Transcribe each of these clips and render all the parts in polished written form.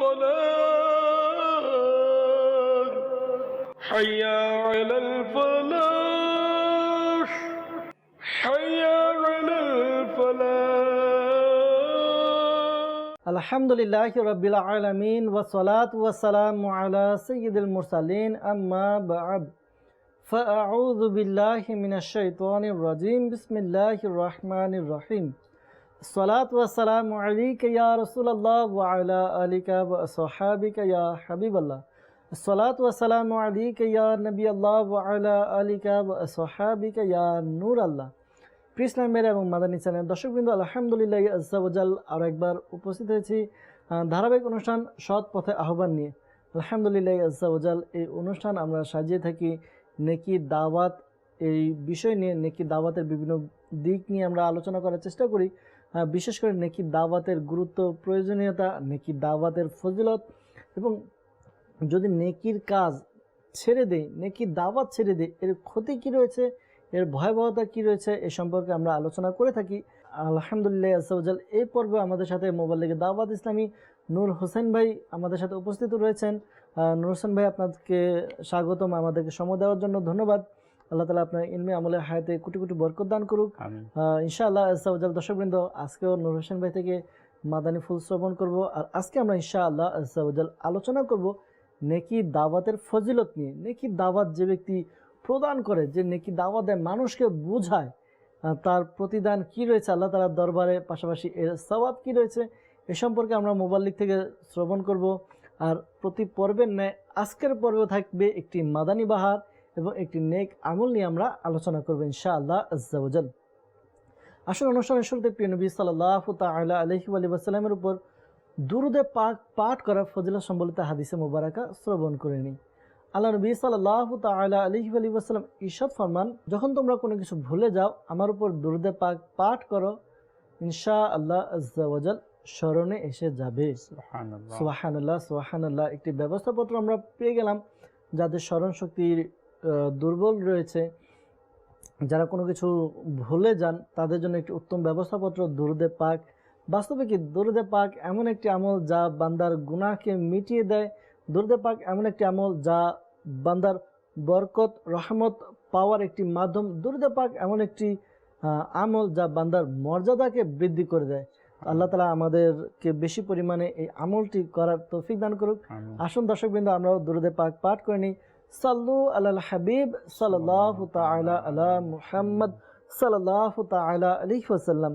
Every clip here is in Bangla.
الفلاح حي على الفلاح حي على الفلاح আলহামদুলিল্লাহি রাব্বিল আলামিন ওয়া সালাতু ওয়া সালামু আলা সাইয়্যিদিল মুরসালিন আম্মা বা'দ ফাআউযু বিল্লাহি মিনাশ শাইতানির রাজীম বিসমিল্লাহির রহমানির রহিম সালাতু ওয়া সালামু আলাইকা ইয়া রাসূলুল্লাহ ওয়া আলা আলিকা ওয়া আসহাবিকা ইয়া হাবিবাল্লাহ সালাতু ওয়া সালামু আলাইকা ইয়া নবিয়াল্লাহ ওয়া আলা আলিকা ওয়া আসহাবিকা ইয়া নূরাল্লাহ। ইসলাম মেরা এবং মাদানী চ্যানেল দর্শকবৃন্দ, আলহামদুলিল্লাহ আজ্জা ওয়া জাল আরও একবার উপস্থিত হয়েছি ধারাবাহিক অনুষ্ঠান সৎ পথে আহ্বান নিয়ে। আলহামদুলিল্লাহ আজ্জা ওয়া জাল এই অনুষ্ঠান আমরা সাজিয়ে থাকি নেকি দাওয়াত, এই বিষয় নিয়ে নেকি দাওয়াতের বিভিন্ন দিক নিয়ে আমরা আলোচনা করার চেষ্টা করি। বিশেষ করে নেকি দাওয়াতের গুরুত্ব, প্রয়োজনীয়তা, নেকি দাওয়াতের ফজিলত এবং যদি নেকির কাজ ছেড়ে দেই, নেকি দাওয়াত ছেড়ে দেই, এর ক্ষতি কী রয়েছে, এর ভয়াবহতা কী রয়েছে, এ সম্পর্কে আমরা আলোচনা করে থাকি। আলহামদুলিল্লাহ আজ্জা ওয়া জাল এই পর্বে আমাদের সাথে মোবাল্লিগে দাওয়াত ইসলামী নূর হোসেন ভাই আমাদের সাথে উপস্থিত রয়েছেন। নূর হোসেন ভাই, আপনাকে স্বাগতম, আমাদেরকে সময় দেওয়ার জন্য ধন্যবাদ। আল্লাহ তাআলা আপনার ইলমে আমলে হায়াতে কোটি কোটি বরকত দান করুক ইনশাআল্লাহ। আজ্জা ওয়া জাল দর্শকবৃন্দ, আজকেও নূর হোসেন ভাই থেকে মাদানী ফুল শ্রবণ করব, আর আজকে আমরা ইনশাআল্লাহ আজ্জা ওয়া জাল আলোচনা করব নেকি দাওয়াতের ফজিলত নিয়ে। নেকি দাওয়াত যে ব্যক্তি প্রদান করে, যে নেকি দাওয়াত দেয়, মানুষকে বোঝায়, তার প্রতিদান কি রয়েছে আল্লাহ তাআলার দরবারে, পাশাপাশি এর সওয়াব কি রয়েছে, এ সম্পর্কে আমরা মোবাল্লিগ থেকে শ্রবণ করব। আর প্রতি পর্বের ন্যায় আজকের পর্বে থাকবে একটি মাদানী বাহার এবং একটি নেক আমল নিয়ে আমরা আলোচনা করব ইনশাআল্লাহ আজ্জা ওয়া জাল। আসল অনুষ্ঠানের শুরুতে প্রিয় নবী সাল্লাল্লাহু তাআলা আলাইহি ওয়া সাল্লামের উপর দুরুদে পাক পাঠ করার ফজিলত সম্বলিত হাদিসে মুবারাকা শ্রবণ করে নিই। আল্লাহ নবী সাল্লাল্লাহু তাআলা আলাইহি ওয়া সাল্লাম ইরশাদ ফরমান, যখন তোমরা কোনো কিছু ভুলে যাও আমার উপর দুরুদে পাক পাঠ করো, ইনশাআল্লাহ আজ্জা ওয়া জাল স্মরণে এসে যাবে। সুবহানাল্লাহ সুবহানাল্লাহ সুবহানাল্লাহ। একটি ব্যবস্থাপত্র আমরা পেয়ে গেলাম যাদের স্মরণ শক্তির দুর্বল রয়েছে, যারা কোনো কিছু ভুলে যান, তাদের জন্য একটি উত্তম ব্যবস্থাপত্র দুরুদে পাক। বাস্তবে কি দুরুদে পাক এমন একটি আমল যা বান্দার গুনাহকে মিটিয়ে দেয়। দুরুদে পাক এমন একটি আমল যা বান্দার বরকত রহমত পাওয়ার একটি মাধ্যম। দুরুদে পাক এমন একটি আমল যা বান্দার মর্যাদাকে বৃদ্ধি করে দেয়। আল্লাহ তাআলা আমাদেরকে বেশি পরিমাণে এই আমলটি করার তৌফিক দান করুক। আসুন দর্শকবৃন্দ, আমরাও দুরুদে পাক পাঠ করে নিই। সাল্লু আলাল হাবিব সাল্লাল্লাহু তাআলা আলা মুহাম্মদ সাল্লাল্লাহু তাআলা আলাইহি ওয়াসাল্লাম।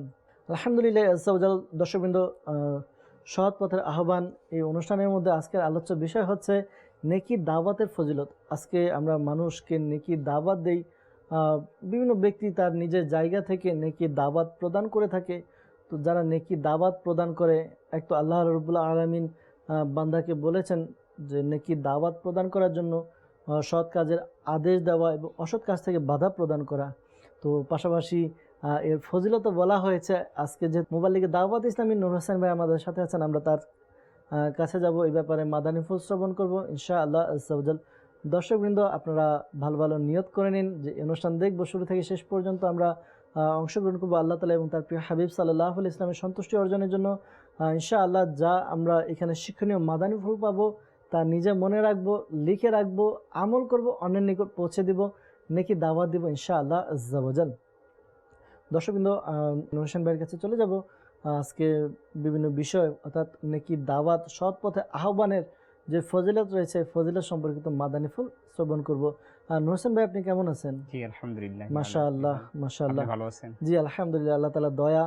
আলহামদুলিল্লাহ আজ্জা ওয়া জাল দর্শকবৃন্দ, সৎ পথের আহ্বান এই অনুষ্ঠানের মধ্যে আজকের আলোচ্য বিষয় হচ্ছে নেকি দাওয়াতের ফজিলত। আজকে আমরা মানুষকে নেকি দাওয়াত দেই, বিভিন্ন ব্যক্তি তার নিজের জায়গা থেকে নেকি দাওয়াত প্রদান করে থাকে। তো যারা নেকি দাওয়াত প্রদান করে, এক তো আল্লাহ রাব্বুল আলামিন বান্দাকে বলেছেন যে নেকি দাওয়াত প্রদান করার জন্য সৎ কাজের আদেশ দেওয়া এবং অসৎ কাজ থেকে বাধা প্রদান করা। তো পাশাপাশি এর ফজিলত বলা হয়েছে। আজকে যে মুবাল্লিগে দাওয়াত ইসলামী নূর হোসেন ভাই আমাদের সাথে আছেন, আমরা তার কাছে যাব, এই ব্যাপারে মাদানী ফুল শ্রবণ করব ইনশাআল্লাহ আজ্জা ওয়া জাল। দর্শকবৃন্দ, আপনারা ভালো ভালো নিয়ত করে নিন যে অনুষ্ঠান দেখব, শুরু থেকে শেষ পর্যন্ত আমরা অংশগ্রহণ করবো আল্লাহ তাআলা এবং তার প্রিয় হাবিব সাল্লাল্লাহু আলাইহি ইসলামের সন্তুষ্টি অর্জনের জন্য। ইনশাআল্লাহ যা আমরা এখানে শিক্ষণীয় মাদানী ফুল পাবো তা নিজে মনে রাখবো, লিখে রাখবো, আমল করব, অন্যের নিকট পৌঁছে দিব, নেকি দাওয়াত দিব ইনশাআল্লাহ আজ্জা ওয়া জাল। দর্শকবৃন্দ, নূর হোসেন ভাইয়ের কাছে চলে যাব। আজকে বিভিন্ন বিষয় অর্থাৎ নেকি দাওয়াত, সৎ পথে আহ্বানের যে ফজিলত রয়েছে, ফজিলত সম্পর্কিত মাদানী ফুল শ্রবণ করব। নূর হোসেন ভাই, আপনি কেমন আছেন? জি আলহামদুলিল্লাহ। মাশাআল্লাহ মাশাআল্লাহ। ভালো আছেন? জি আলহামদুলিল্লাহ, আল্লাহ তাআলা দয়া।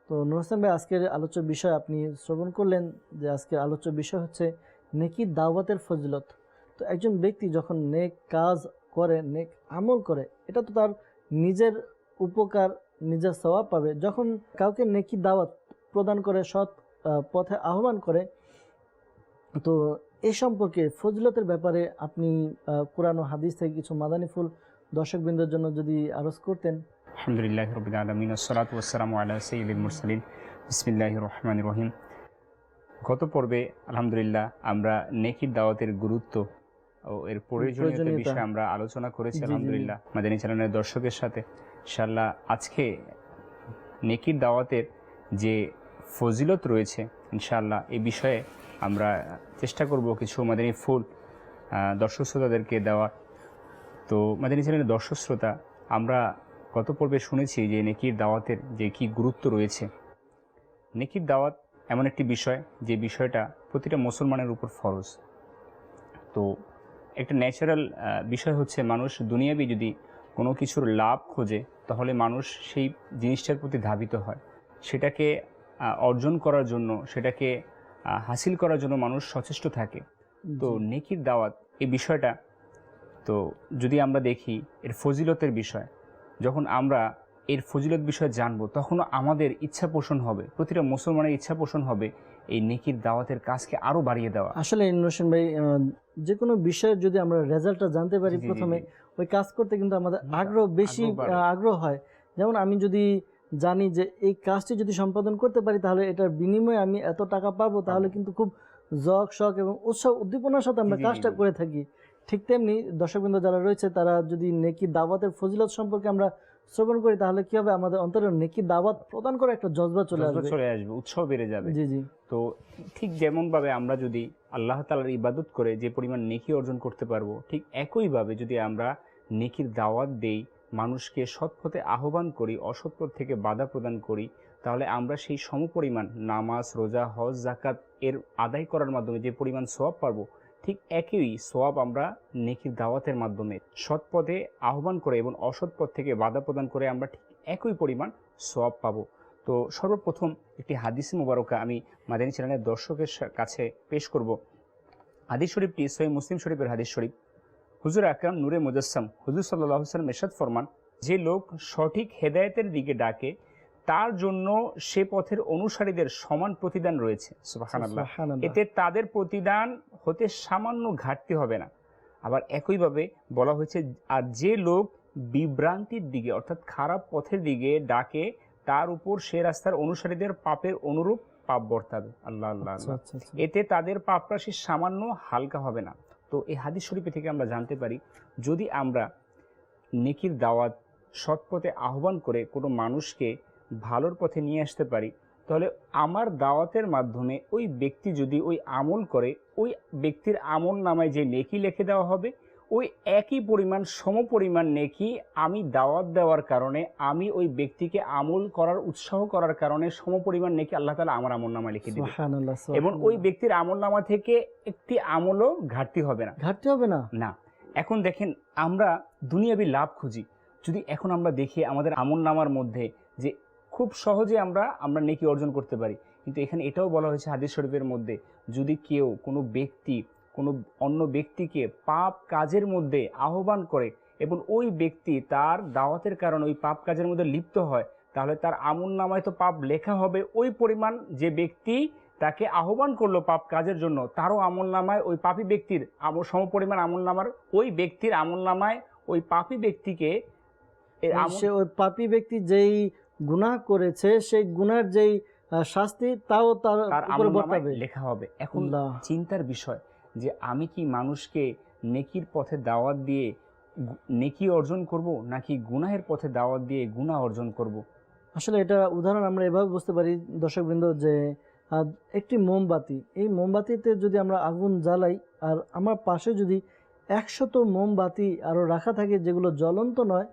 তো নূর হোসেন ভাই, আজকের আলোচ্য বিষয় আপনি শ্রবণ করলেন যে আজকের আলোচ্য বিষয় হচ্ছে নেকি দাওয়াতের ফজিলত। তো একজন ব্যক্তি যখন নেক কাজ করে, নেক আমল করে, এটা তো তার নিজের উপকার, নিজের সওয়াব পাবে। যখন কাউকে নেকি দাওয়াত প্রদান করে, সৎ পথে আহ্বান করে, তো এ সম্পর্কে ফজিলতের ব্যাপারে আপনি কোরআন ও হাদিস থেকে কিছু মাদানী ফুল দর্শকবৃন্দের জন্য যদি আরজ করতেন। আলহামদুলিল্লাহ রাব্বিল আলামিন ওয়াসসালাতু ওয়াসসালামু আলা সাইয়্যিদিল মুরসালিন বিসমিল্লাহির রহমানির রহিম। গত পর্বে আলহামদুলিল্লাহ আমরা নেকির দাওয়াতের গুরুত্ব ও এর প্রয়োজনীয়তা বিষয়ে আমরা আলোচনা করেছি আলহামদুলিল্লাহ মাদানী চ্যানেলের দর্শকের সাথে। ইনশাআল্লাহ আজকে নেকির দাওয়াতের যে ফজিলত রয়েছে ইনশাআল্লাহ এই বিষয়ে আমরা চেষ্টা করব কিছু মাদানী ফুল দর্শক শ্রোতাদেরকে দেওয়ার। তো মাদানী চ্যানেলের দর্শক শ্রোতা, আমরা গত পর্বে শুনেছি যে নেকির দাওয়াতের যে কী গুরুত্ব রয়েছে। নেকির দাওয়াত এমন একটি বিষয় যে বিষয়টা প্রতিটা মুসলমানের উপর ফরজ। তো একটা ন্যাচারাল বিষয় হচ্ছে, মানুষ দুনিয়াবি যদি কোনো কিছুর লাভ খোঁজে তাহলে মানুষ সেই জিনিসটার প্রতি ধাবিত হয়, সেটাকে অর্জন করার জন্য, সেটাকে হাসিল করার জন্য মানুষ সচেষ্ট থাকে। তো নেকির দাওয়াত এই বিষয়টা, তো যদি আমরা দেখি এর ফজিলতের বিষয়, যখন আমরা এর ফজিলত বিষয় জানবো তখনও আমাদের ইচ্ছা পোষণ হবে, প্রতিটা মুসলমানের ইচ্ছা পোষণ হবে এই নেকির দাওয়াতের কাজকে আরও বাড়িয়ে দেওয়া। আসলে ইনোশন ভাই, যে কোনো বিষয়ের যদি আমরা রেজাল্টটা জানতে পারি প্রথমে, ওই কাজ করতে কিন্তু আমাদের আগ্রহ বেশি আগ্রহ হয়। যেমন আমি যদি জানি যে এই কাজটি যদি সম্পাদন করতে পারি তাহলে এটার বিনিময়ে আমি এত টাকা পাবো, তাহলে কিন্তু খুব শখ এবং উৎসাহ উদ্দীপনার সাথে আমরা কাজটা করে থাকি। ঠিক তেমনি দর্শকবৃন্দ যারা রয়েছে তারা যদি নেকি দাওয়াতের ফজিলত সম্পর্কে আমরা শ্রবণ করি তাহলে কি হবে, আমাদের অন্তরে নেকি দাওয়াত প্রদান করে একটা জজবা চলে আসবে, উৎসাহ বেড়ে যাবে। জি জি। তো ঠিক যেমনভাবে আমরা যদি আল্লাহ তাআলার ইবাদত করে যে পরিমাণ নেকি অর্জন করতে পারবো, ঠিক একইভাবে যদি আমরা নেকির দাওয়াত দেই, মানুষকে সৎ পথে আহ্বান করি, অসৎ পথ থেকে বাধা প্রদান করি, তাহলে আমরা সেই সমপরিমাণ নামাজ, রোজা, হজ, যাকাত এর আদায় করার মাধ্যমে যে পরিমাণ সওয়াব পাবো, ঠিক একই সওয়াব আমরা নেকির দাওয়াতের মাধ্যমে সৎ পথে আহ্বান করে এবং অসৎ পথ থেকে বাধা প্রদান করে আমরা ঠিক একই পরিমাণ সওয়াব পাবো। তো সর্বপ্রথম একটি হাদিস মুবারকা আমি মাদানী চ্যানেলের দর্শকের কাছে পেশ করব। হাদিস শরীফটি সহিহ মুসলিম শরীফের হাদিস শরীফ। হুজুর আকরাম নূরে মুজাসসাম হুজুর সাল্লাল্লাহু আলাইহি ওয়াসাল্লাম ইরশাদ ফরমান, যে লোক সঠিক হেদায়েতের দিকে ডাকে তার জন্য সে পথের অনুসারীদের সমান প্রতিদান রয়েছে। সুবহানাল্লাহ। এতে তাদের প্রতিদান হতে সামান্য ঘাটতি হবে না। আবার একইভাবে বলা হয়েছে, আর যে লোক বিভ্রান্তির দিকে অর্থাৎ খারাপ পথের দিকে ডাকে তার উপর সে রাস্তার অনুসারীদের পাপের অনুরূপ পাপ বর্তাবে। আল্লাহ আল্লাহ আল্লাহ। এতে তাদের পাপ রাশি সামান্য হালকা হবে না। তো এই হাদিস শরীফ থেকে আমরা জানতে পারি, যদি আমরা নেকির দাওয়াত, সৎ পথে আহ্বান করে কোনো মানুষকে ভালোর পথে নিয়ে আসতে পারি, তাহলে আমার দাওয়াতের মাধ্যমে ওই ব্যক্তি যদি ওই আমল করে, ওই ব্যক্তির আমল নামায় যে নেকি লিখে দেওয়া হবে, ওই একই পরিমাণ সমপরিমাণ নেকি আমি দাওয়াত দেওয়ার কারণে, আমি ওই ব্যক্তিকে আমল করার উৎসাহ করার কারণে সমপরিমাণ নেকি আল্লাহ তাআলা আমার আমল নামায় লিখে দিবে, এবং ওই ব্যক্তির আমল নামা থেকে একটি আমলও ঘাটতি হবে না। না। এখন দেখেন, আমরা দুনিয়াবি লাভ খুঁজি, যদি এখন আমরা দেখি আমাদের আমল নামার মধ্যে যে খুব সহজে আমরা নেকি অর্জন করতে পারি, কিন্তু এখানে এটাও বলা হয়েছে হাদিস শরীফের মধ্যে, যদি কেউ কোনো ব্যক্তি কোনো অন্য ব্যক্তিকে পাপ কাজের মধ্যে আহ্বান করে এবং ওই ব্যক্তি তার দাওয়াতের কারণে ওই পাপ কাজের মধ্যে লিপ্ত হয়, তাহলে তার আমল নামায় তো পাপ লেখা হবে ওই পরিমাণ, যে ব্যক্তি তাকে আহ্বান করলো পাপ কাজের জন্য তারও আমল নামায় ওই পাপী ব্যক্তির সমপরিমাণ আমল নামার, ওই ব্যক্তির আমল নামায় ওই পাপী ব্যক্তিকে ওই পাপী ব্যক্তি যেই গুনাহ করেছে সেই গুনার যেই শাস্তি তাও তার উপরে বর্তাবে, লেখা হবে। এখন চিন্তার বিষয় যে আমি কি মানুষকে নেকির পথে দাওয়াত দিয়ে নেকি অর্জন করব, নাকি গুনাহের পথে দাওয়াত দিয়ে গুনাহ অর্জন করব? আসলে এটা উদাহরণ আমরা এভাবে বুঝতে পারি দর্শকবৃন্দ, যে একটি মোমবাতি, এই মোমবাতিতে যদি আমরা আগুন জ্বালাই আর আমার পাশে যদি 100 মোমবাতি আরও রাখা থাকে যেগুলো জ্বলন্ত নয়,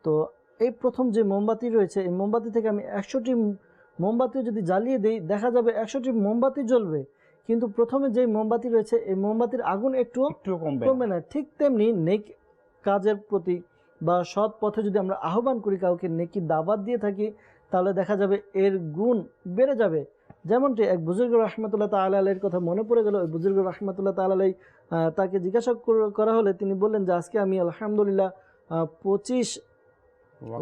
তো এই প্রথম যে মোমবাতি রয়েছে এই মোমবাতি থেকে আমি 100টি মোমবাতিও যদি জ্বালিয়ে দিই, দেখা যাবে 100টি মোমবাতি জ্বলবে, কিন্তু প্রথমে যে মোমবাতি রয়েছে এই মোমবাতির আগুন একটু কমবে না। ঠিক তেমনি নেক কাজের প্রতি বা সৎ পথে যদি আমরা আহ্বান করি, কাউকে নেকি দাওয়াত দিয়ে থাকি, তাহলে দেখা যাবে এর গুণ বেড়ে যাবে। যেমনটি এক বুজুর্গ রাহমাতুল্লাহ তাআলা আলাইহির কথা মনে পড়ে গেল। ওই বুজুর্গ রাহমাতুল্লাহ তাআলা আলাইহি তাকে জিজ্ঞাসা করা হলে তিনি বললেন যে আজকে আমি আলহামদুলিল্লাহ 25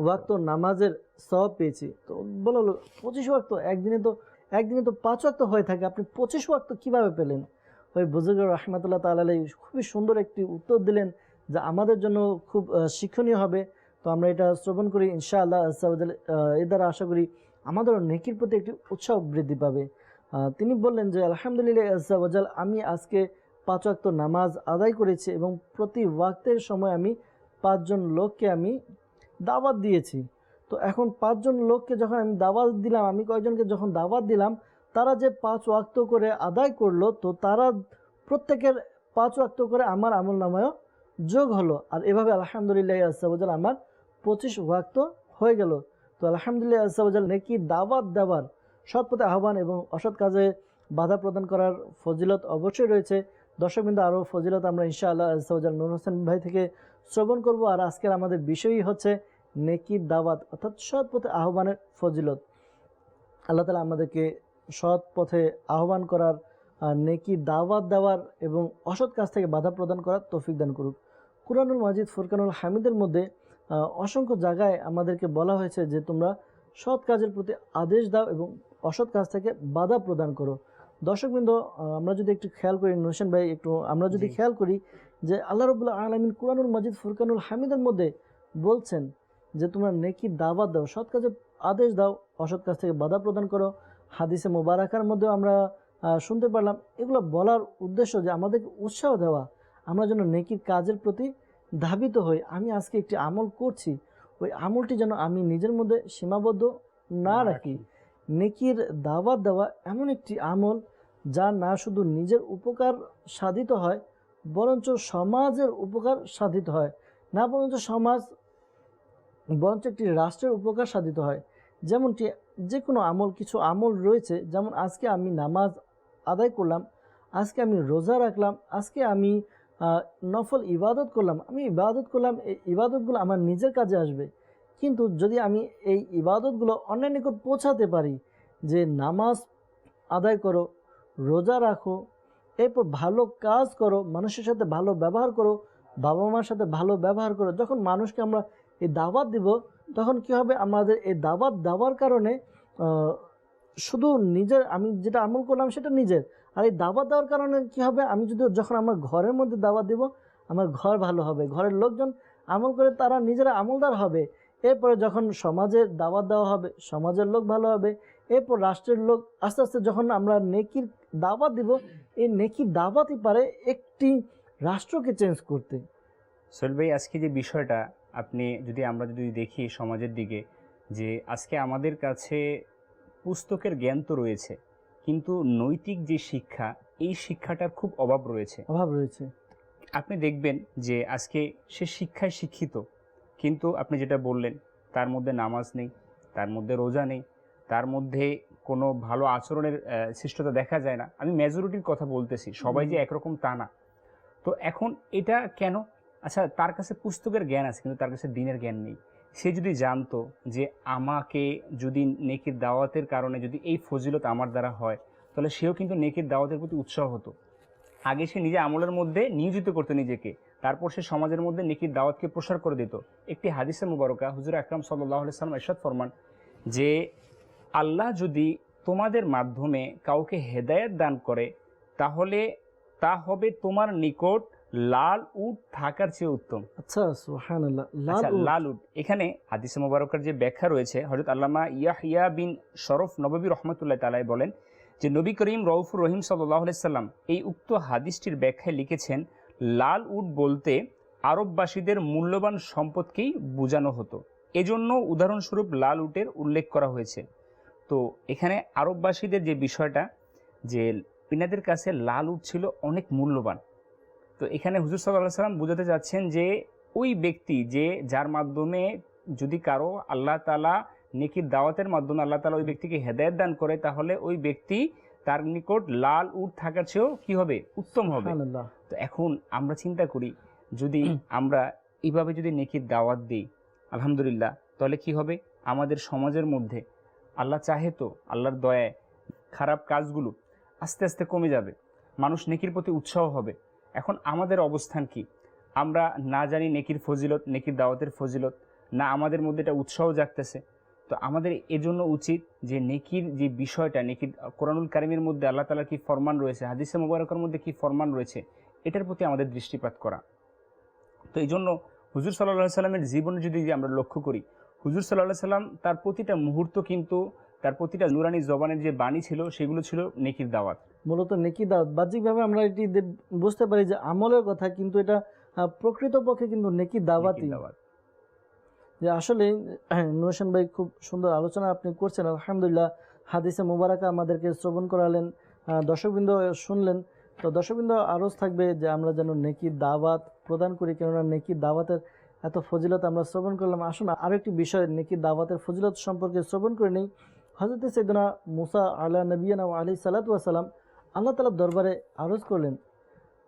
ওয়াক্ত নামাজের সওয়াব পেয়েছি। তো বলল 25 ওয়াক্ত, একদিনে তো 5 ওয়াক্ত হয়ে থাকে, আপনি 25 ওয়াক্ত কিভাবে পেলেন? ওই বুজুর্গ রাহমাতুল্লাহ তাআলা আলাইহি খুবই সুন্দর একটি উত্তর দিলেন যা আমাদের জন্য খুব শিক্ষণীয় হবে। তো আমরা এটা শ্রবণ করি ইনশাআল্লাহ আযজা ওয়া জাল। এর দ্বারা আশা করি আমাদের নেকির প্রতি একটি উৎসাহ বৃদ্ধি পাবে। তিনি বললেন যে আলহামদুলিল্লাহ আযজা ওয়া জাল, আমি আজকে 5 ওয়াক্ত নামাজ আদায় করেছি এবং প্রতি ওয়াক্তের সময় আমি 5 জন লোককে আমি দাওয়াত দিয়েছি। তো এখন 5 জন লোককে যখন আমি দাওয়াত দিলাম, আমি কয়েকজনকে যখন দাওয়াত দিলাম, তারা যে 5 ওয়াক্ত করে আদায় করলো, তো তারা প্রত্যেকের 5 ওয়াক্ত করে আমার আমল নামায়ও যোগ হলো। আর এভাবে আলহামদুলিল্লাহ আজ্জাওয়াজাল আমার 25 ওয়াক্ত হয়ে গেল। তো আলহামদুলিল্লাহ আজ্জাওয়াজাল নেকি দাওয়াত দেওয়ার, সৎ পথে আহ্বান এবং অসৎ কাজে বাধা প্রদান করার ফজিলত অবশ্যই রয়েছে। দর্শকবৃন্দ, আরও ফজিলত আমরা ইনশাআল্লাহ আজ্জাওয়াজাল নূর হোসেন ভাই থেকে শ্রবণ করব। আর আজকের আমাদের বিষয়ই হচ্ছে নেকির দাওয়াত, অর্থাৎ সৎ পথে আহ্বানের ফজিলত। আল্লাহ তাআলা আমাদেরকে সৎ পথে আহ্বান করার, নেকি দাওয়াত দেওয়ার এবং অসৎ কাজ থেকে বাধা প্রদান করার তৌফিক দান করুক। কুরআনুল মাজিদ ফুরকানুল হামিদের মধ্যে অসংখ্য জায়গায় আমাদেরকে বলা হয়েছে যে তোমরা সৎ কাজের প্রতি আদেশ দাও এবং অসৎ কাজ থেকে বাধা প্রদান করো। দর্শকবৃন্দ, আমরা যদি একটু খেয়াল করি, নোশন ভাই আমরা যদি খেয়াল করি যে আল্লাহ রাব্বুল আলামিন কুরআনুল মাজিদ ফুরকানুল হামিদের মধ্যে বলছেন যে তোমরা নেকি দাওয়াত দাও, সৎ কাজে আদেশ দাও, অসৎ কাজ থেকে বাধা প্রদান করো। হাদিসে মোবারাকার মধ্যেও আমরা শুনতে পারলাম। এগুলো বলার উদ্দেশ্য যে আমাদেরকে উৎসাহ দেওয়া, আমরা যেন নেকির কাজের প্রতি ধাবিত হই। আমি আজকে একটি আমল করছি, ওই আমলটি যেন আমি নিজের মধ্যে সীমাবদ্ধ না রাখি। নেকির দাওয়াত দেওয়া এমন একটি আমল যা না শুধু নিজের উপকার সাধিত হয়, বরঞ্চ সমাজের উপকার সাধিত হয়, না বরঞ্চ একটি রাষ্ট্রের উপকার সাধিত হয়। যেমনটি যে কোনো আমল, কিছু আমল রয়েছে, যেমন আজকে আমি নামাজ আদায় করলাম, আজকে আমি রোজা রাখলাম, আজকে আমি নফল ইবাদত করলাম, এই ইবাদতগুলো আমার নিজের কাজে আসবে। কিন্তু যদি আমি এই ইবাদতগুলো অন্যের নিকট পৌঁছাতে পারি, যে নামাজ আদায় করো, রোজা রাখো, এরপর ভালো কাজ করো, মানুষের সাথে ভালো ব্যবহার করো, বাবা মার সাথে ভালো ব্যবহার করো, যখন মানুষকে আমরা এই দাওয়াত দিব, তখন কি হবে, আমাদের এই দাওয়াত দেওয়ার কারণে শুধু আমি যেটা আমল করলাম সেটা নিজের, আর এই দাওয়াত দেওয়ার কারণে কি হবে, আমি যখন আমার ঘরের মধ্যে দাওয়াত দিব, আমার ঘর ভালো হবে, ঘরের লোকজন আমল করে তারা নিজেরা আমলদার হবে। এরপরে যখন সমাজের দাওয়াত দেওয়া হবে, সমাজের লোক ভালো হবে, এরপর রাষ্ট্রের লোক আস্তে আস্তে যখন আমরা নেকির দাওয়াত দিব, এই নেকির দাওয়াতই পারে একটি রাষ্ট্রকে চেঞ্জ করতে। সোহেল ভাই, আজকে যে বিষয়টা আমরা যদি দেখি সমাজের দিকে, যে আজকে আমাদের কাছে পুস্তকের জ্ঞান তো রয়েছে, কিন্তু নৈতিক যে শিক্ষা, এই শিক্ষাটার খুব অভাব রয়েছে। আপনি দেখবেন যে আজকে সে শিক্ষায় শিক্ষিত, কিন্তু আপনি যেটা বললেন, তার মধ্যে নামাজ নেই, তার মধ্যে রোজা নেই, তার মধ্যে কোনো ভালো আচরণের সৃষ্টতা দেখা যায় না। আমি মেজরিটির কথা বলতেছি, সবাই যে একরকম তা না। তো এখন এটা কেন? আচ্ছা, তার কাছে পুস্তকের জ্ঞান আছে, কিন্তু তার কাছে দ্বীনের জ্ঞান নেই। সে যদি জানতো যে আমাকে যদি নেকির দাওয়াতের কারণে যদি এই ফজিলত আমার দ্বারা হয়, তাহলে সেও কিন্তু নেকির দাওয়াতের প্রতি উৎসাহ হতো। আগে সে নিজে আমলের মধ্যে নিয়োজিত করতো নিজেকে, তারপর সে সমাজের মধ্যে নেকির দাওয়াতকে প্রসার করে দিত। একটি হাদিসে মুবারকা হুজুর আকরাম সাল্লাল্লাহু আলাইহি ওয়াসাল্লাম ইরশাদ ফরমান যে আল্লাহ যদি তোমাদের মাধ্যমে কাউকে হেদায়েত দান করে, তাহলে তা হবে তোমার নিকট লাল উট থাকার চেয়ে উত্তম। আচ্ছা, সুবহানাল্লাহ, লাল উট। এখানে হাদিসে মুবারকার যে ব্যাখ্যা রয়েছে, হযরত আল্লামা ইয়াহইয়া বিন শরফ নববী রাহমাতুল্লাহ তাআলা বলেন যে নবী করিম রউফুর রহিম সাল্লাল্লাহু আলাইহি সাল্লাম এই উক্ত হাদিসটির ব্যাখ্যায় লিখেছেন, লাল উট বলতে আরববাসীদের মূল্যবান সম্পদকেই বোঝানো হতো, এজন্য উদাহরণস্বরূপ লাল উটের উল্লেখ করা হয়েছে। তো এখানে আরববাসীদের যে বিষয়টা, যে ইনাদের কাছে লাল উট ছিল অনেক মূল্যবান। তো এখানে হুজুর সাল্লাল্লাহু আলাইহি সাল্লাম বোঝাতে চাচ্ছেন যে ওই ব্যক্তি যার মাধ্যমে যদি কারো আল্লাহ তাআলা নেকির দাওয়াতের মাধ্যমে আল্লাহ তাআলা ওই ব্যক্তিকে হেদায়েত দান করে, তাহলে ওই ব্যক্তি তার নিকট লাল উট থাকার চেয়েও কি হবে, উত্তম হবে। তো এখন আমরা চিন্তা করি, যদি আমরা এইভাবে যদি নেকির দাওয়াত দিই, আলহামদুলিল্লাহ, তাহলে কি হবে, আমাদের সমাজের মধ্যে আল্লাহ চাহে তো আল্লাহর দয়ায় খারাপ কাজগুলো আস্তে আস্তে কমে যাবে, মানুষ নেকির প্রতি উৎসাহ হবে। এখন আমাদের অবস্থান কি? আমরা না জানি নেকির ফজিলত, নেকির দাওয়াতের ফজিলত, না আমাদের মধ্যে এটা উৎসাহ জাগতেছে। তো আমাদের এজন্য উচিত যে নেকির যে বিষয়টা, নেকির কোরআনুল কারীমের মধ্যে আল্লাহ তাআলার কি ফরমান রয়েছে, হাদিসে মুবারকার মধ্যে কি ফরমান রয়েছে, এটার প্রতি আমাদের দৃষ্টিপাত করা। তো এই জন্য হুজুর সাল্লাল্লাহু আলাইহি সাল্লামের জীবনে যদি আমরা লক্ষ্য করি, হুজুর সাল্লাল্লাহু আলাইহি সাল্লাম তার প্রতিটা মুহূর্ত, কিন্তু তার প্রতিটা নুরানি জবানের যে বাণী ছিল, সেগুলো ছিল নেকির দাওয়াত, মূলত নেকির দাওয়াত। বাহ্যিকভাবে আমরা এটি বুঝতে পারি যে আমলের কথা, কিন্তু এটা প্রকৃতপক্ষে কিন্তু নেকির দাওয়াতই। যে আসলে নূর হোসেন ভাই খুব সুন্দর আলোচনা আপনি করছেন, আলহামদুলিল্লাহ। হাদিসে মুবারাকা আমাদেরকে শ্রবণ করালেন, দর্শকবৃন্দ শুনলেন। তো দর্শকবৃন্দ আরজ থাকবে যে আমরা যেন নেকির দাওয়াত প্রদান করি, কেননা নেকির দাওয়াতের এত ফজিলত আমরা শ্রবণ করলাম। আসুন আরও একটি বিষয় নেকির দাওয়াতের ফজিলত সম্পর্কে শ্রবণ করে নেই। হযরত সাইয়েদনা মুসা আলা নবিয়ানা ওয়া আলাইহিস সালাতু ওয়াস সালাম আল্লাহ তাআলার দরবারে আরজ করলেন,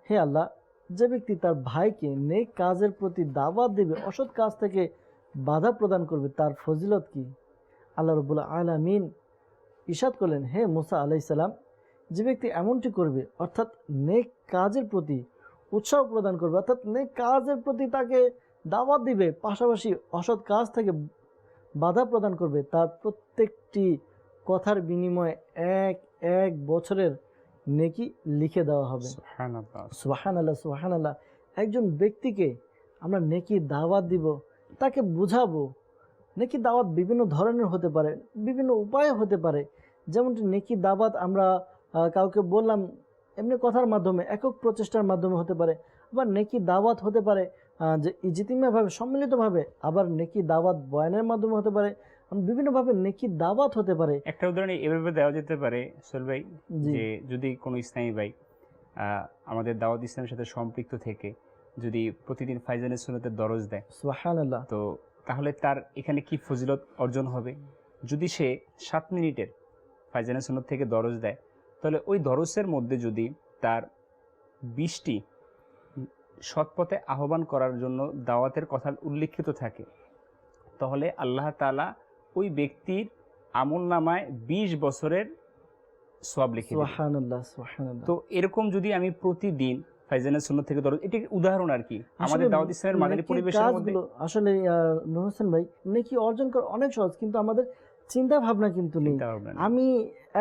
হে আল্লাহ, যে ব্যক্তি তার ভাইকে নেক কাজের প্রতি দাওয়াত দেবে, অসৎ কাজ থেকে বাধা প্রদান করবে, তার ফজিলত কি? আল্লাহ রাব্বুল আলামিন ইরশাদ করলেন, হে মুসা আলাইহিস সালাম, যে ব্যক্তি এমনটি করবে, অর্থাৎ নেক কাজের প্রতি উৎসাহ প্রদান করবে, অর্থাৎ নেক কাজের প্রতি তাকে দাওয়াত দিবে, পাশাপাশি অসৎ কাজ থেকে বাধা প্রদান করবে, তার প্রত্যেকটি কথার বিনিময়ে এক এক বছরের নেকি লিখে দেওয়া হবে। সুবহানাল্লাহ। সুবহানাল্লাহ, সুবহানাল্লাহ। একজন ব্যক্তিকে আমরা নেকি দাওয়াত দিব, তাকে বুঝাবো। নেকি দাওয়াত বিভিন্ন ধরনের হতে পারে, বিভিন্ন উপায়ে হতে পারে। যেমনটি নেকি দাওয়াত আমরা কাউকে বললাম এমনি কথার মাধ্যমে, একক প্রচেষ্টার মাধ্যমে হতে পারে। আবার নেকি দাওয়াত হতে পারে যে ইজতিমাভাবে, সম্মিলিতভাবে। আবার নেকি দাওয়াত বয়ানের মাধ্যমে হতে পারে। বিভিন্নভাবে নেকি দাওয়াত হতে পারে। একটা উদাহরণ এভাবে দেওয়া যেতে পারে সোহেল ভাই, জি। যে যদি কোনো ইসলামী ভাই আমাদের দাওয়াত ইসলামের সাথে সম্পৃক্ত থেকে যদি প্রতিদিন ফাইজানের সুন্নতের দরজ দেয়, সুবহানাল্লাহ, তো তাহলে তার এখানে কি ফজিলত অর্জন হবে? যদি সে 7 মিনিটের ফাইজানের সুন্নত থেকে দরজ দেয়, তাহলে ওই দরজের মধ্যে যদি তার 20টি সৎপথে আহ্বান করার জন্য দাওয়াতের কথা উল্লিখিত থাকে, তাহলে আল্লাহ তাআলা ওই ব্যক্তির আমলনামায় 20 বছরের সওয়াব লিখে দিবেন। সুবহানাল্লাহ, সুবহানাল্লাহ। তো এরকম যদি আমি প্রতিদিন ফাইজানের সুন্নত থেকে দরজ, এটা উদাহরণ আর কি, আমাদের দাওয়াত ইসলামের মাদানী নেকির পরিবেশের মধ্যে কাজগুলো আসলে নূর হোসেন ভাই, নেকি অর্জন করা অনেক সহজ, কিন্তু আমাদের চিন্তা ভাবনা কিন্তু নেই। চিন্তা ভাবনা নেই। আমি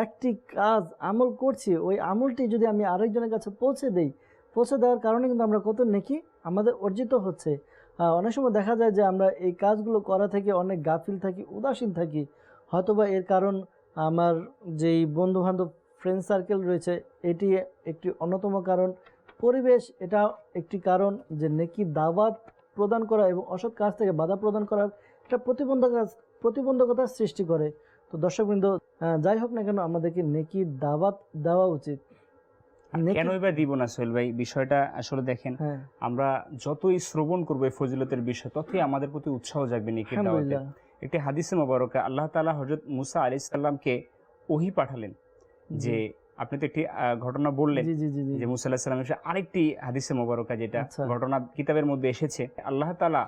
একটি কাজ আমল করছি, ওই আমলটি যদি আমি আরেকজনের কাছে পৌঁছে দেই, পৌঁছে দেওয়ার কারণে কিন্তু আমরা কত নেকি আমাদের অর্জিত হচ্ছে। অনেক সময় দেখা যায় যে আমরা এই কাজগুলো করা থেকে অনেক গাফিল থাকি, উদাসীন থাকি। হয়তোবা এর কারণ আমার যেই বন্ধুবান্ধব ফ্রেন্ড সার্কেল রয়েছে, এটি একটি অন্যতম কারণ। পরিবেশ এটা একটি কারণ, যে নেকি দাওয়াত প্রদান করা এবং অসৎ কাজ থেকে বাধা প্রদান করার একটা প্রতিবন্ধকতার সৃষ্টি করে। তো দর্শকবৃন্দ, যাই হোক না কেন, আমাদেরকে নেকি দাওয়াত দেওয়া উচিত। কেনই বা দিব না সোহেল ভাই? বিষয়টা আসলে দেখেন, হ্যাঁ, আমরা যতই শ্রবণ করবো এই ফজিলতের বিষয়, ততই আমাদের প্রতি উৎসাহ জাগবে নেকির দাওয়াতে। আলহামদুলিল্লাহ। একটি হাদিসে মোবারকে আল্লাহ তাআলা হযরত মুসা আলাইহিস সালামকে ওহী পাঠালেন, যে আপনি তো একটি ঘটনা বললেন জি জি জি জি। যে মুসা আলাইহিস সালামের সাথে আরেকটি হাদিসে মোবারকা যেটা আচ্ছা। ঘটনা কিতাবের মধ্যে এসেছে, আল্লাহ তাআলা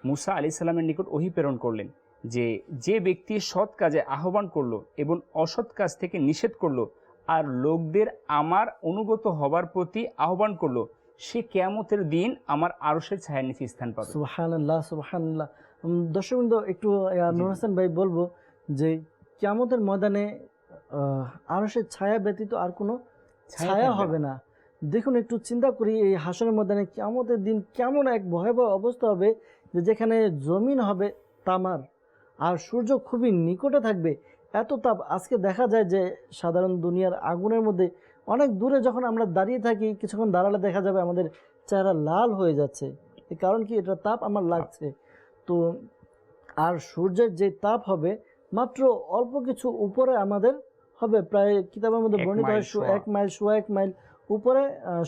মুসা আলাইহিস সালামের নিকট ওহী প্রেরণ করলেন যে যে ব্যক্তি সৎ কাজে আহ্বান করলো এবং অসৎ কাজ থেকে নিষেধ করলো আর লোকদের আমার অনুগত হবার প্রতি আহ্বান করলো, সে কিয়ামতের দিন আমার আরশের ছায়ার নিচে স্থান পাবে। সুবহানাল্লাহ, সুবহানাল্লাহ। দর্শকবৃন্দ, একটু নূর হোসেন ভাই বলবো যে কিয়ামতের ময়দানে আরশের ছায়া ব্যতীত আর কোনো ছায়া হবে না। দেখুন, একটু চিন্তা করি, এই হাসরের ময়দানে কিয়ামতের দিন কেমন এক ভয়াবহ অবস্থা হবে, যে যেখানে জমিন হবে তামার আর সূর্য খুবই নিকটে থাকবে। এত তাপ আজকে দেখা যায় যে সাধারণ দুনিয়ার আগুনের মধ্যে অনেক দূরে যখন আমরা দাঁড়িয়ে থাকি, কিছুক্ষণ দাঁড়ালে দেখা যাবে আমাদের চেহারা লাল হয়ে যাচ্ছে। এর কারণ কি? এটা তাপ আমার লাগছে। তো আর সূর্যের যে তাপ হবে মাত্র অল্প কিছু উপরে আমাদের হবে, প্রায় কিতাবের মধ্যে বর্ণিত হয় 1 মাইল, 1 মাইল উপরে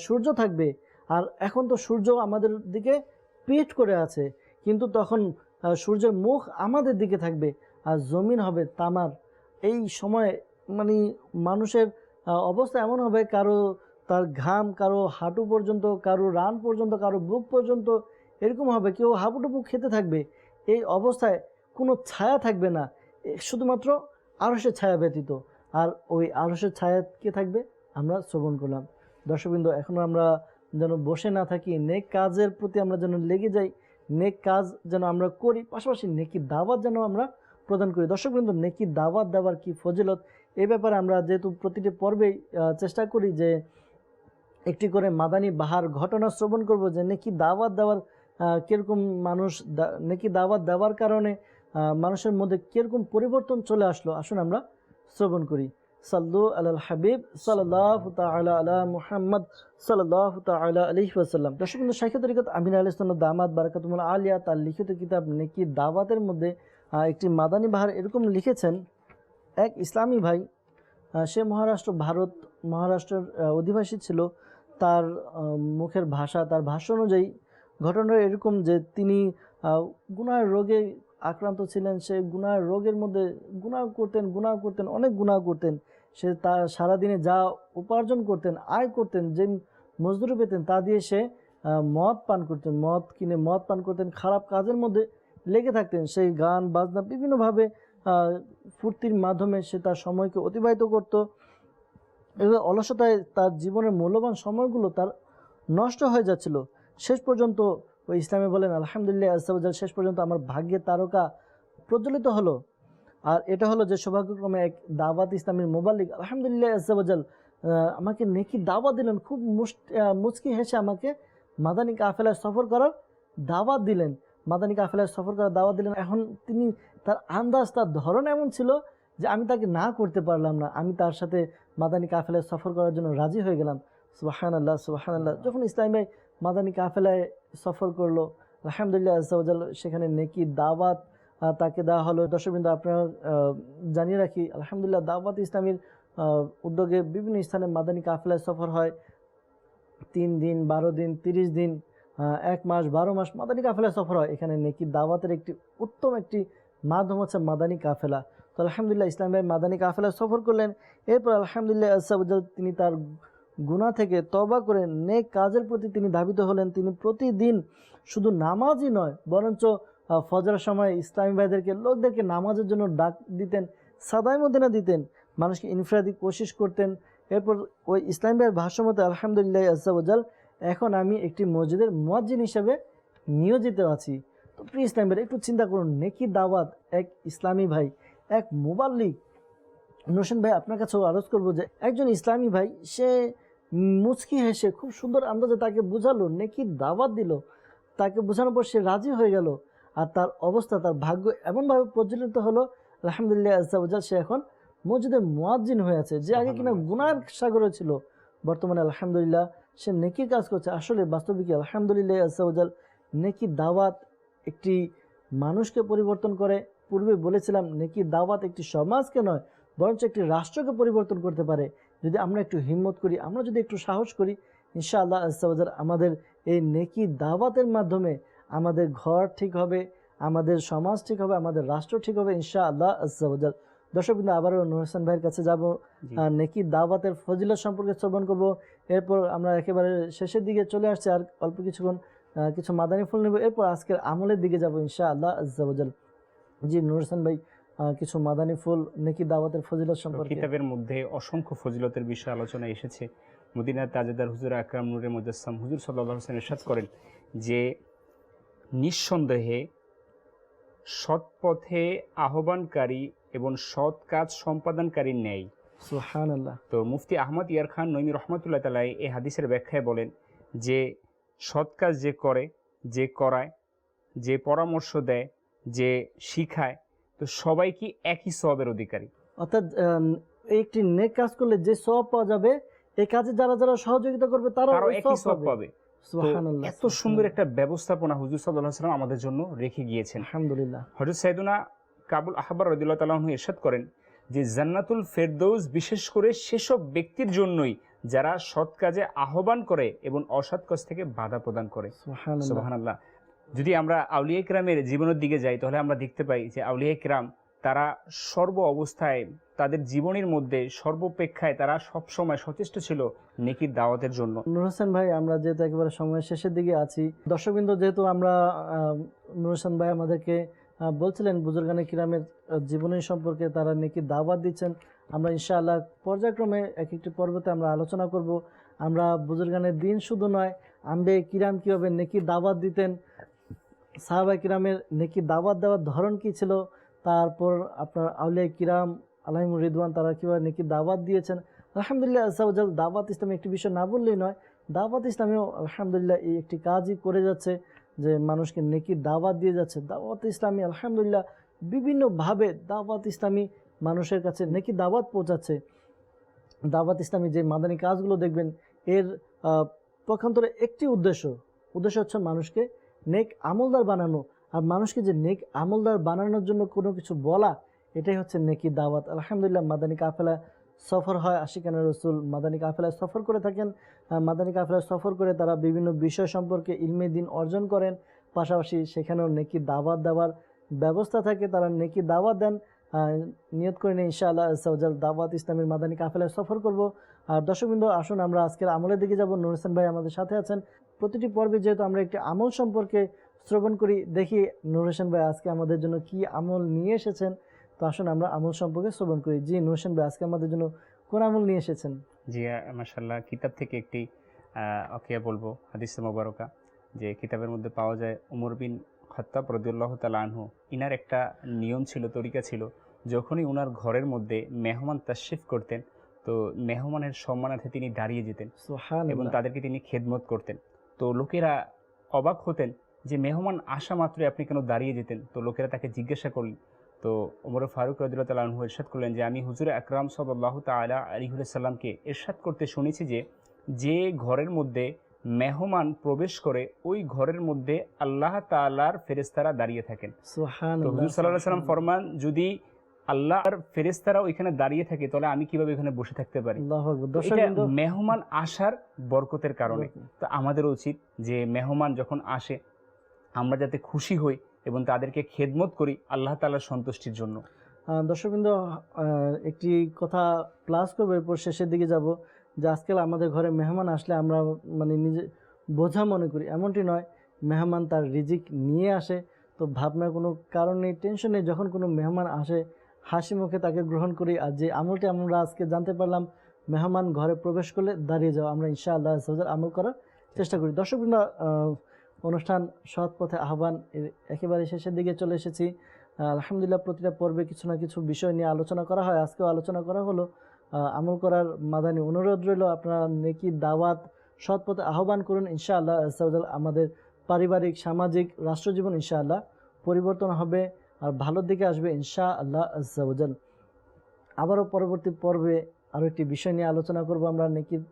সূর্য থাকবে। আর এখন তো সূর্য আমাদের দিকে পিঠ করে আছে, কিন্তু তখন সূর্যের মুখ আমাদের দিকে থাকবে আর জমিন হবে তামার। এই সময় মানে মানুষের অবস্থা এমন হবে, কারো তার ঘাম কারো হাঁটু পর্যন্ত, কারো রান পর্যন্ত, কারো বুক পর্যন্ত এরকম হবে। কেউ হাবুডুবু খেতে থাকবে। এই অবস্থায় কোনো ছায়া থাকবে না, শুধুমাত্র আরশের ছায়া ব্যতীত। আর ওই আরশের ছায়া কে থাকবে? আমরা শ্রবণ করলাম। দর্শকবৃন্দ, এখনও আমরা যেন বসে না থাকি, নেক কাজের প্রতি আমরা যেন লেগে যাই, নেক কাজ যেন আমরা করি, পাশাপাশি নেকি দাওয়াত যেন আমরা প্রদান করি। দর্শকবৃন্দ, নেকি দাওয়াত দেওয়ার কি ফজিলত, এই ব্যাপারে আমরা যেহেতু প্রতিটি পর্বেই চেষ্টা করি যে একটি করে মাদানী বাহার ঘটনা শ্রবণ করব, যে নেকি দাওয়াত দেওয়ার কীরকম মানুষ, নেকি দাওয়াত দেওয়ার কারণে মানুষের মধ্যে কীরকম পরিবর্তন চলে আসলো। আসুন আমরা শ্রবণ করি। সাল্লু আলাল হাবিব সাল্লাল্লাহু তাআলা আলা মুহাম্মদ সাল্লাল্লাহু তাআলা আলাইহি ওয়াসাল্লাম। দর্শকবৃন্দ, শাইখে তরিকত আমিন আহলে সুন্নাত দামাত বারাকাতুহুল আলিয়া তার লিখিত কিতাব নেকি দাওয়াতের মধ্যে একটি মাদানী বাহার এরকম লিখেছেন এক ইসলামী ভাই, সে মহারাষ্ট্রের অধিবাসী ছিল। তার মুখের ভাষা, তার ভাষা অনুযায়ী ঘটনাটা এরকম যে তিনি গুনাহের রোগে আক্রান্ত ছিলেন। সে গুনাহের রোগের মধ্যে গুনাহ করতেন, অনেক গুনাহ করতেন। সে তার সারাদিনে যা উপার্জন করতেন, আয় করতেন, যে মজদুরি পেতেন তা দিয়ে সে মদ পান করতেন, খারাপ কাজের মধ্যে লেগে থাকতেন। সেই গান বাজনা বিভিন্নভাবে ফুর্তির মাধ্যমে সে তার সময়কে অতিবাহিত করত। এভাবে অলসতায় তার জীবনের মূল্যবান সময়গুলো তার নষ্ট হয়ে যাচ্ছিল। শেষ পর্যন্ত ওই ইসলামে বলেন আলহামদুলিল্লাহ আজ্জাওয়াজাল, শেষ পর্যন্ত আমার ভাগ্যের তারকা প্রজ্বলিত হলো। আর এটা হলো যে সৌভাগ্যক্রমে এক দাওয়াত ইসলামীর মোবাল্লিগ আলহামদুলিল্লাহ আজ্জাওয়াজাল আমাকে নেকি দাওয়াত দিলেন। খুব মুচকি হেসে আমাকে মাদানী কাফেলায় সফর করার দাওয়াত দিলেন। এখন তিনি তার আন্দাজ, তার ধরন এমন ছিল যে আমি তাকে না করতে পারলাম না। আমি তার সাথে মাদানী কাফেলায় সফর করার জন্য রাজি হয়ে গেলাম। সুবহানাল্লাহ, সুবহানাল্লাহ। যখন ইসলাম ভাই মাদানী কাফেলায় সফর করলো, আলহামদুলিল্লাহ আজ্জাওয়াজাল সেখানে নেকি দাওয়াত তাকে দেওয়া হলো। দর্শকবৃন্দ, আপনারা জানিয়ে রাখি, আলহামদুলিল্লাহ দাওয়াত ইসলামীর উদ্যোগে বিভিন্ন স্থানে মাদানী কাফেলায় সফর হয়। 3 দিন, 12 দিন, 30 দিন, 1 মাস, 12 মাস মাদানী কাফেলায় সফর হয়। এখানে নেকি দাওয়াতের একটি উত্তম একটি মাধ্যম হচ্ছে মাদানী কাফেলা। তো আলহামদুলিল্লাহ ইসলাম ভাই মাদানী কাফেলায় সফর করলেন। এরপর আলহামদুলিল্লাহ আজ্জাওয়াজাল তিনি তার গুনাহ থেকে তওবা করে নেক কাজের প্রতি তিনি ধাবিত হলেন। তিনি প্রতিদিন শুধু নামাজই নয়, বরঞ্চ ফজরের সময় ইসলামী ভাইদেরকে, লোকদেরকে নামাজের জন্য ডাক দিতেন, সাদাই মদিনা দিতেন, মানুষকে ইনফরাদি কোশিশ করতেন। এরপর ওই ইসলামী ভাইয়ের ভাষ্যমতে আলহামদুলিল্লাহ আজ্জাওয়াজাল এখন আমি একটি মসজিদের মুয়াজ্জিন হিসেবে নিয়োজিত আছি। তো প্রিয় ইসলামী ভাই, একটু চিন্তা করুন, নেকি দাওয়াত, এক ইসলামী ভাই, এক মুবাল্লিগ। নোশন ভাই, আপনার কাছেও আরজ করবো যে একজন ইসলামী ভাই সে মুচকি হেসে খুব সুন্দর আন্দাজে তাকে বুঝালো, নেকি দাওয়াত দিল। তাকে বোঝানোর পর সে রাজি হয়ে গেল। আর তার অবস্থা, তার ভাগ্য এমনভাবে প্রজ্বলিত হলো আলহামদুলিল্লাহ আজ্জাওয়াজাল সে এখন মসজিদের মুয়াজ্জিন হয়ে আছে। যে আগে কিনা গুনাহের সাগরে ছিল, বর্তমানে আলহামদুলিল্লাহ সে নেকির কাজ করছে। আসলে বাস্তবিক আলহামদুলিল্লাহ আজ্জাওয়াজাল নেকি দাওয়াত একটি মানুষকে পরিবর্তন করে। পূর্বে বলেছিলাম নেকি দাওয়াত একটি সমাজকে নয়, বরঞ্চ একটি রাষ্ট্রকে পরিবর্তন করতে পারে। যদি আমরা একটু হিম্মত করি, আমরা যদি একটু সাহস করি, ইনশাআল্লাহ আজ্জাওয়াজাল আমাদের এই নেকি দাওয়াতের মাধ্যমে আমাদের ঘর ঠিক হবে, আমাদের সমাজ ঠিক হবে, আমাদের রাষ্ট্র ঠিক হবে ইনশাআল্লাহ আজ্জাওয়াজাল। দর্শকবৃন্দ, আবারও নূর হোসেন ভাইয়ের কাছে যাব, নেকি দাওয়াতের ফজিলত সম্পর্কে শ্রবণ করব। এরপর আমরা একেবারে শেষের দিকে চলে আসছি, আর অল্প কিছুক্ষণ কিছু মাদানী ফুল নেব। এরপর আজকের আমলের দিকে যাব ইনশাআল্লাহ আজ্জাওয়াজাল। জি নূর হোসেন ভাই, কিছু মাদানী ফুল নেকি দাওয়াতের ফজিলত সম্পর্কে। কিতাবের মধ্যে অসংখ্য ফজিলতের বিষয়ে আলোচনা এসেছে। মদিনার তাজেদার হুজুর আকরাম নূরে মুজাসসাম হুজুর সাল্লাল্লাহু আলাইহি ওয়াসাল্লাম ইরশাদ করেন যে নিঃসন্দেহে সৎ পথে আহ্বানকারী এবং সৎ কাজ সম্পাদনকারীর ন্যায়। সুবহানাল্লাহ। তো মুফতি আহমদ ইয়ার খান নঈমী রহমতুল্লাহ তাআলা এই হাদিসের ব্যাখ্যায় বলেন যে সৎ কাজ যে করে, যে করায়, যে পরামর্শ দেয়, যে শিখায়, তো সবাই কি একই সওয়াবের অধিকারী। অর্থাৎ একটি নেক কাজ করলে যে সওয়াব পাওয়া যাবে, এই কাজে যারা যারা সহযোগিতা করবে তারাও একই সওয়াব পাবে। সুবহানাল্লাহ। এত সুন্দর একটা ব্যবস্থাপনা হুজুর সাল্লাল্লাহু আলাইহি ওয়াসাল্লাম আমাদের জন্য রেখে গিয়েছেন। আলহামদুলিল্লাহ। হযরত সাইয়েদুনা কাবুল আহবার রাদিয়াল্লাহু তাআলা আনহু ইরশাদ করেন যে জান্নাতুল ফেরদৌস বিশেষ করে সেসব ব্যক্তির জন্যই যারা সৎ কাজে আহ্বান করে এবং অসৎ কাজ থেকে বাধা প্রদান করে। সুবহানাল্লাহ। যদি আমরা আউলিয়া কিরামের জীবনের দিকে যাই, তাহলে আমরা দেখতে পাই যে আউলিয়া কিরাম তারা সর্ব অবস্থায়, তাদের জীবনের মধ্যে সর্বপেক্ষায় তারা সবসময় সচেষ্ট ছিল নেকির দাওয়াতের জন্য। নূর হোসেন ভাই, আমরা যেহেতু একেবারে সময়ের শেষের দিকে আছি, দর্শকবৃন্দ, যেহেতু আমরা নূর হোসেন ভাই আমাদেরকে বলছিলেন বুজুর্গানে কিরামের জীবনী সম্পর্কে, তারা নেকির দাওয়াত দিচ্ছেন। আমরা ইনশাআল্লাহ পর্যায়ক্রমে এক একটি পর্বতে আমরা আলোচনা করব। আমরা বুজুর্গানের দিন শুধু নয়, আম্বে কিরাম কীভাবে নেকির দাওয়াত দিতেন, সাহাবা কিরামের নেকির দাওয়াত দেওয়ার ধরন কী ছিল, তারপর আপনার আউলিয়া কিরাম আলাইহিমুর রিদওয়ান তারা কীভাবে নেকির দাওয়াত দিয়েছেন। আলহামদুলিল্লাহ আজ্জাওয়াজাল দাওয়াত ইসলামী একটি বিষয় না বললেই নয়, দাওয়াত ইসলামীও আলহামদুলিল্লাহ এই একটি কাজই করে যাচ্ছে যে মানুষকে নেকির দাওয়াত দিয়ে যাচ্ছে। দাওয়াত ইসলামী আলহামদুলিল্লাহ বিভিন্নভাবে দাওয়াত ইসলামী মানুষের কাছে নেকির দাওয়াত পৌঁছাচ্ছে। দাওয়াত ইসলামী যে মাদানী কাজগুলো দেখবেন, এর পক্ষান্তরে একটি উদ্দেশ্য হচ্ছে মানুষকে নেক আমলদার বানানো। আর মানুষকে যে নেক আমলদার বানানোর জন্য কোনো কিছু বলা, এটাই হচ্ছে নেকি দাওয়াত। আলহামদুলিল্লাহ, মাদানী কাফেলা সফর হয়, আশিকানা রসুল মাদানী কাফেলায় সফর করে থাকেন। মাদানী কাফেলায় সফর করে তারা বিভিন্ন বিষয় সম্পর্কে ইলমে দিন অর্জন করেন, পাশাপাশি সেখানেও নেকি দাওয়াত দেওয়ার ব্যবস্থা থাকে, তারা নেকি দাওয়াত দেন। নিয়ত করে নিয়ে ইনশাআল্লাহ আজ্জাওয়াজাল দাওয়াত ইসলামের মাদানী কাফেলায় সফর করব। আর দর্শকবৃন্দ, আসুন আমরা আজকের আমলের দিকে যাব। নূর হোসেন ভাই আমাদের সাথে আছেন। প্রতিটি পর্বে যেহেতু আমরা একটি আমল সম্পর্কে শ্রবণ করি, দেখি নূর হোসেন ভাই আজকে আমাদের জন্য কি আমল নিয়ে এসেছেন। তো আসুন আমরা আমল সম্পর্কে শ্রবণ করি। জি নূর হোসেন ভাই, আজকে আমাদের জন্য কোন আমল নিয়ে এসেছেন? জি মাশাআল্লাহ, কিতাব থেকে একটি ওকিয়া বলবো, হাদিসে মোবারকা, যে কিতাবের মধ্যে পাওয়া যায় উমর বিন খাত্তাব রাদিয়াল্লাহু তাআলা আনহু, ইনার একটা নিয়ম ছিল, তরিকা ছিল, যখনই ওনার ঘরের মধ্যে মেহমান তাশরিফ করতেন তো মেহমানের সম্মানার্থে তিনি দাঁড়িয়ে যেতেন এবং সুবহানাল্লাহ। তাদেরকে তিনি খেদমত করতেন। তো লোকেরা অবাক হতেন যে মেহমান আসা মাত্রই আপনি কেন দাঁড়িয়ে যেতেন। তো লোকেরা তাকে জিজ্ঞাসা করলেন। তো ওমর ফারুক রাদিয়াল্লাহু তাআলা আনহু ইরশাদ করলেন যে আমি হুজুর আকরাম সাল্লাল্লাহু তাআলা আলাইহি ওয়াসাল্লামকে ইরশাদ করতে শুনেছি যে যে ঘরের মধ্যে মেহমান প্রবেশ করে ওই ঘরের মধ্যে আল্লাহ তাআলার ফেরেশতারা দাঁড়িয়ে থাকেন। তো সুবহানাল্লাহ। হুজুর সাল্লাল্লাহু আলাইহি ওয়াসাল্লাম ফরমান, যদি আল্লাহর ফেরেশতারা ওইখানে দাঁড়িয়ে থাকে তাহলে আমি কিভাবে এখানে বসে থাকতে পারি? আল্লাহু আকবার। তো এটা দর্শকবৃন্দ, মেহমান আসার বরকতের কারণে। তো আমাদের উচিত যে মেহমান যখন আসে আমরা যাতে খুশি হই এবং তাদেরকে খেদমত করি আল্লাহ তাআলার সন্তুষ্টির জন্য। দর্শকবৃন্দ, একটি কথা প্লাস করবো, এরপর শেষের দিকে যাব। যে আজকাল আমাদের ঘরে মেহমান আসলে আমরা মানে নিজে বোঝা মনে করি, এমনটি নয়। মেহমান তার রিজিক নিয়ে আসে, তো ভাবনার কোনো কারণ নেই, টেনশন নেই। যখন কোনো মেহমান আসে হাসি মুখে তাকে গ্রহণ করি। আর যে আমলটি আমরা আজকে জানতে পারলাম, মেহমান ঘরে প্রবেশ করলে দাঁড়িয়ে যাওয়া, আমরা ইনশাআল্লাহ আমল করার চেষ্টা করি। দর্শকবৃন্দ, অনুষ্ঠান সৎ পথে আহ্বান একেবারে শেষের দিকে চলে এসেছি। আলহামদুলিল্লাহ, প্রতিটা পর্বে কিছু না কিছু বিষয় নিয়ে আলোচনা করা হয়। আজকেও আলোচনা করা হলো আমল করার মাদানী অনুরোধ রইল, আপনারা নেকি দাওয়াত সৎ পথে আহ্বান করুন। ইনশাআল্লাহ আজ্জাওয়াজাল আমাদের পারিবারিক, সামাজিক, রাষ্ট্রজীবন ইনশাআল্লাহ পরিবর্তন হবে আর ভালোর দিকে আসবে ইনশাআল্লাহ আজ্জাওয়াজাল। আবারও পরবর্তী পর্বে আরও একটি বিষয় নিয়ে আলোচনা করব আমরা নেকির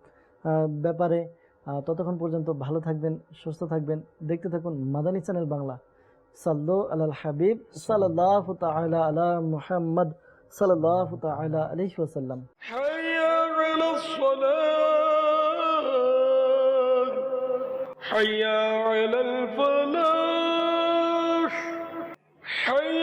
ব্যাপারে। ততক্ষণ পর্যন্ত ভালো থাকবেন, সুস্থ থাকবেন, দেখতে থাকুন মাদানী চ্যানেল বাংলা। সাল্লু আলাল হাবিব সাল্লাল্লাহু তাআলা আলা মুহাম্মদ সাল্লাল্লাহু তাআলা আলাইহি ওয়াসাল্লাম। حي على الصلاة حي على الفلاح حي